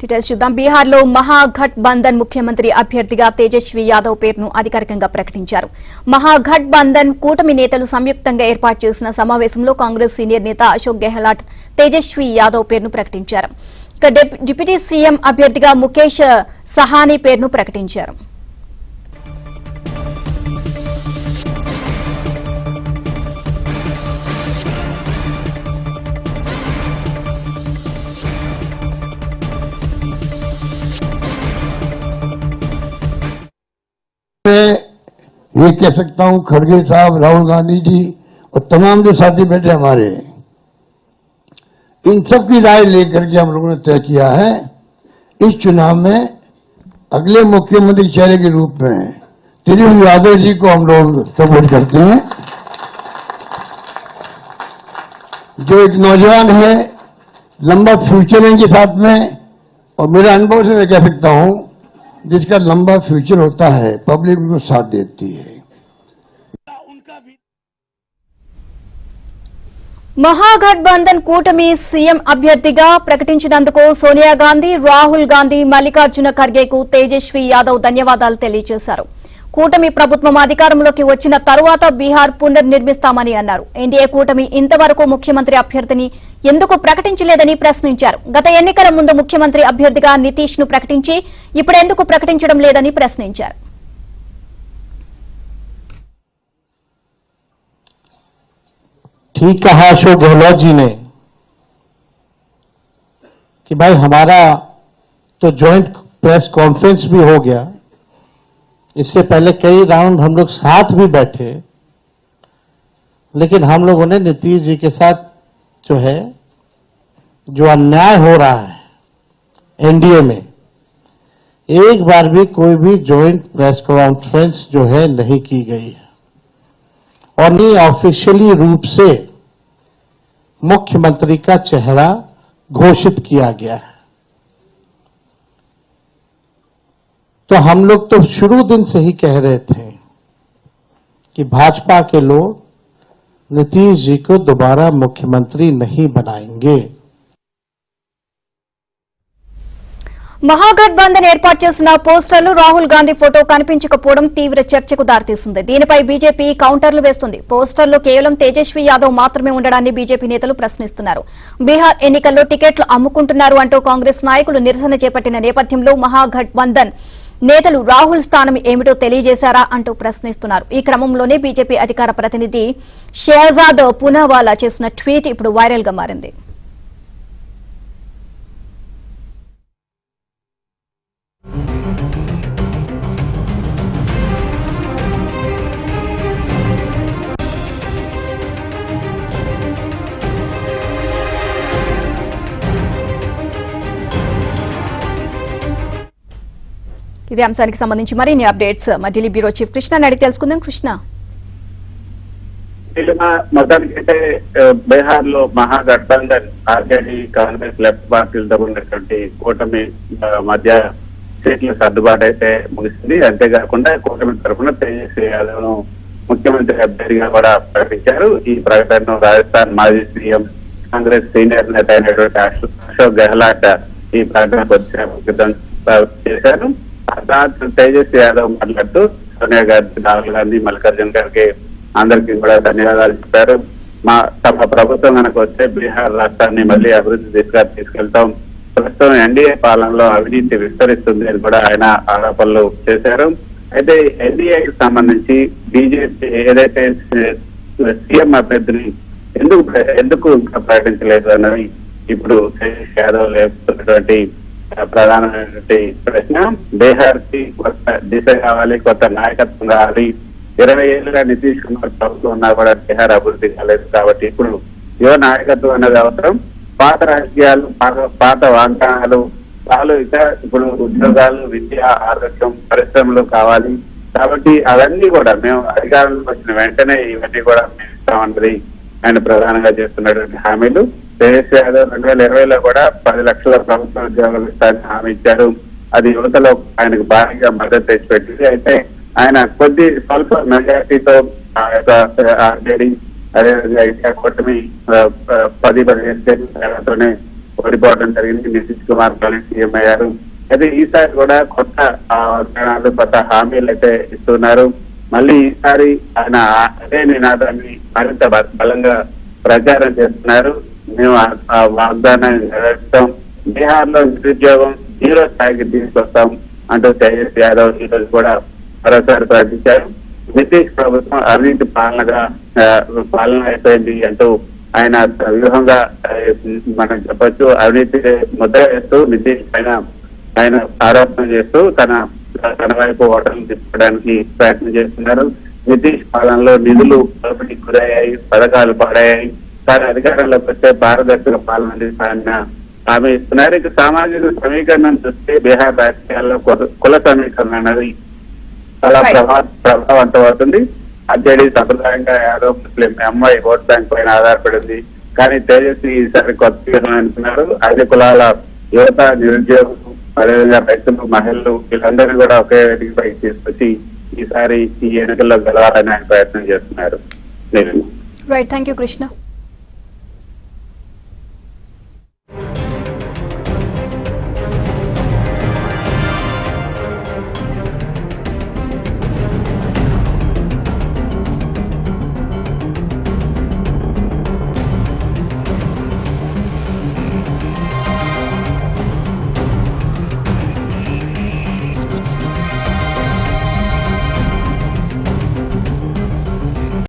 Details చూద్దాం. బీహార్లో మహాఘట్ బంధన్ ముఖ్యమంత్రి అభ్యర్థిగా తేజస్వి యాదవ్ పేరును అధికారికంగా ప్రకటించారు. మహాఘట్ బంధన్ కూటమి నేతలు సంయుక్తంగా ఏర్పాటు చేసిన సమావేశంలో కాంగ్రెస్ సీనియర్ నేత అశోక్ గెహ్లాట్ తేజస్వి యాదవ్ పేరును ప్రకటించారు. ఇక డిప్యూటీ సీఎం అభ్యర్థిగా ముఖేష్ సహానీ పేరును ప్రకటించారు. ये कह सकता हूं खड़गे साहब, राहुल गांधी जी और तमाम जो साथी बैठे हमारे, इन सब की राय लेकर के हम लोगों ने तय किया है इस चुनाव में अगले मुख्यमंत्री चेहरे के रूप में तेजस्वी यादव जी को हम लोग सपोर्ट करते हैं, जो एक नौजवान है, लंबा फ्यूचर है इनके साथ में, और मेरे अनुभव से मैं कह सकता हूं जिसका लंबा फ्यूचर होता है पब्लिक उनको साथ देती है. మహాగఠబంధన్ కూటమి సీఎం అభ్యర్థిగా ప్రకటించినందుకు సోనియా గాంధీ, రాహుల్ గాంధీ, మల్లికార్జున ఖర్గేకు తేజస్వి యాదవ్ ధన్యవాదాలు తెలియజేశారు. కూటమి ప్రభుత్వం అధికారంలోకి వచ్చిన తరువాత బీహార్ పునర్నిర్మిస్తామని అన్నారు. ఎన్డీఏ కూటమి ఇంతవరకు ముఖ్యమంత్రి అభ్యర్థిని ఎందుకు ప్రకటించలేదని ప్రశ్నించారు. గత ఎన్నికల ముందు ముఖ్యమంత్రి అభ్యర్థిగా నితీష్ ను ప్రకటించి ఇప్పుడెందుకు ప్రకటించడం లేదని ప్రశ్నించారు. ठीक कहा अशोक गहलोत जी ने कि भाई हमारा तो जॉइंट प्रेस कॉन्फ्रेंस भी हो गया, इससे पहले कई राउंड हम लोग साथ भी बैठे, लेकिन हम लोगों ने नीतीश जी के साथ जो है जो अन्याय हो रहा है एनडीए में, एक बार भी कोई भी जॉइंट प्रेस कॉन्फ्रेंस जो है नहीं की गई है और नहीं ऑफिशियली रूप से मुख्यमंत्री का चेहरा घोषित किया गया है. तो हम लोग तो शुरू दिन से ही कह रहे थे कि भाजपा के लोग नीतीश जी को दोबारा मुख्यमंत्री नहीं बनाएंगे. మహాగఠబంధన్ ఏర్పాటు చేసిన పోస్టర్లు రాహుల్ గాంధీ ఫోటో కనిపించకపోవడం తీవ్ర చర్చకు దారితీస్తుంది. దీనిపై బీజేపీ కౌంటర్లు వేస్తుంది. పోస్టర్లు కేవలం తేజస్వి యాదవ్ మాత్రమే ఉండడాన్ని బీజేపీ నేతలు ప్రశ్నిస్తున్నారు. బీహార్ ఎన్నికల్లో టికెట్లు అమ్ముకుంటున్నారు అంటూ కాంగ్రెస్ నాయకులు నిరసన చేపట్టిన నేపథ్యంలో మహాగఠబంధన్ నేతలు రాహుల్ స్థానం ఏమిటో తెలియజేశారా అంటూ ప్రశ్నిస్తున్నారు. ఈ క్రమంలోనే బీజేపీ అధికార ప్రతినిధి షెహజాద్ పూనావాలా చేసిన ట్వీట్ ఇప్పుడు వైరల్ గా మారింది. ఇదే అంశానికి సంబంధించి మరిన్ని అప్డేట్స్ మా ఢిల్లీ బ్యూరో చీఫ్ కృష్ణ అడిగి తెలుసుకుందాం. కృష్ణ, మొత్తానికైతే బీహార్ లో మహాగఠబంధన్ ఆర్జేడీ, కాంగ్రెస్, లెఫ్ట్ పార్టీలతో ఉన్నటువంటి కూటమి మధ్య సీట్ల సర్దుబాటు అయితే ముగిసింది. అంతేకాకుండా కూటమి తరఫున తేజస్వి యాదవ్ ను ముఖ్యమంత్రి అభ్యర్థిగా కూడా ప్రకటించారు. ఈ ప్రకటనను రాజస్థాన్ మాజీ సీఎం, కాంగ్రెస్ సీనియర్ నేత అయినటువంటి అశోక్ గెహ్లాట్ ఈ ప్రకటన కొద్దిసేపు క్రితం చేశారు. తేజస్వి యాదవ్ మాట్లాడుతూ సోనియా గాంధీ, రాహుల్ గాంధీ, మల్లికార్జున ఖర్గే అందరికీ కూడా ధన్యవాదాలు చెప్పారు. తమ ప్రభుత్వం కనుక వస్తే బీహార్ రాష్ట్రాన్ని మళ్లీ అభివృద్ధి దిశగా తీసుకెళ్తాం. ప్రస్తుతం ఎన్డీఏ పాలనలో అవినీతి విస్తరిస్తుంది అని కూడా ఆయన ఆరోపణలు చేశారు. అయితే ఎన్డీఏకి సంబంధించి బీజేపీ ఏదైతే సీఎం అభ్యర్థిని ఎందుకు ప్రకటించలేదు అన్నది ఇప్పుడు తేజస్వి యాదవ్ లేపుతున్నటువంటి ప్రధానమైనటువంటి ప్రశ్న. బీహార్ కి కొత్త దిశ కావాలి, కొత్త నాయకత్వం కావాలి. 20 ఏళ్ళుగా నితీష్ కుమార్ ప్రభుత్వం ఉన్నా కూడా బీహార్ అభివృద్ధి కాలేదు. కాబట్టి ఇప్పుడు యువ నాయకత్వం అనేది అవసరం. పాత రాజకీయాలు, పాత వాగ్దానాలు చాలు. ఇక ఇప్పుడు ఉద్యోగాలు, విద్య, ఆరోగ్యం, పరిశ్రమలు కావాలి. కాబట్టి అవన్నీ కూడా మేము అధికారంలోకి వచ్చిన వెంటనే ఇవన్నీ కూడా మేము ఇస్తామన్నది ఆయన ప్రధానంగా చేస్తున్నటువంటి హామీలు. తేజస్వి యాదవ్ 2020లో కూడా 10 లక్షల ప్రభుత్వ ఉద్యోగాలు ఇస్తారని హామీ ఇచ్చారు. అది యువతలో ఆయనకు భారీగా మద్దతు తెచ్చిపెట్టింది. అయితే ఆయన స్వల్ప మెజార్టీతో ఆర్జేడీ, అదేవిధంగా ఇండియా కూటమి 10-15 తేడాతోనే ఓడిపోవడం జరిగింది. నితీష్ కుమార్ మళ్ళీ సీఎం అయ్యారు. అయితే ఈసారి కూడా కొత్త వాగ్దానాలు, కొత్త హామీలు అయితే ఇస్తున్నారు. మళ్ళీ ఈసారి ఆయన అదే నినాదాన్ని మరింత బలంగా ప్రచారం చేస్తున్నారు. మేము ఆ వాగ్దానాన్ని నెరవేర్చుతాం, బీహార్ లో నిరుద్యోగం 0 స్థాయికి తీసుకొస్తాం అంటూ తేజస్వి యాదవ్ ఈ రోజు కూడా మరోసారి ప్రకటించారు. నితీష్ ప్రభుత్వం అవినీతి పాలన అయిపోయింది అంటూ ఆయన వ్యూహంగా మనం చెప్పొచ్చు. అవినీతి ముద్ర వేస్తూ నితీష్ పైన ఆయన ఆరోపణ చేస్తూ తన వైపు ఓటర్లు తిప్పడానికి ప్రయత్నం చేస్తున్నారు. నితీష్ పాలనలో నిధులు దోపిడీకి గురయ్యాయి, పథకాలు పాడయ్యాయి. తాను అధికారంలోకి వస్తే పారదర్శక పాలన అందిస్తారన్న హామీ ఇస్తున్నారు. ఇక సామాజిక సమీకరణం చూస్తే బీహార్ రాజకీయాల్లో కుల సమీకరణ అనేది చాలా ప్రభావవంతమవుతుంది. ఆర్జేడీ సంప్రదాయంగా యాదవ్ ముస్లిం అమ్మాయి ఓట్ బ్యాంక్ పైన ఆధారపడింది. కానీ తేజస్వి ఈసారి కొత్త వ్యూహం అంటున్నారు. అన్ని కులాల యువత, నిరుద్యోగులు, అదేవిధంగా రైతులు, మహిళలు వీళ్ళందరినీ కూడా ఒకే వేదికపై తీసుకొచ్చి ఈసారి ఈ ఎన్నికల్లో గెలవాలని ఆయన ప్రయత్నం చేస్తున్నారు. Right, thank you Krishna.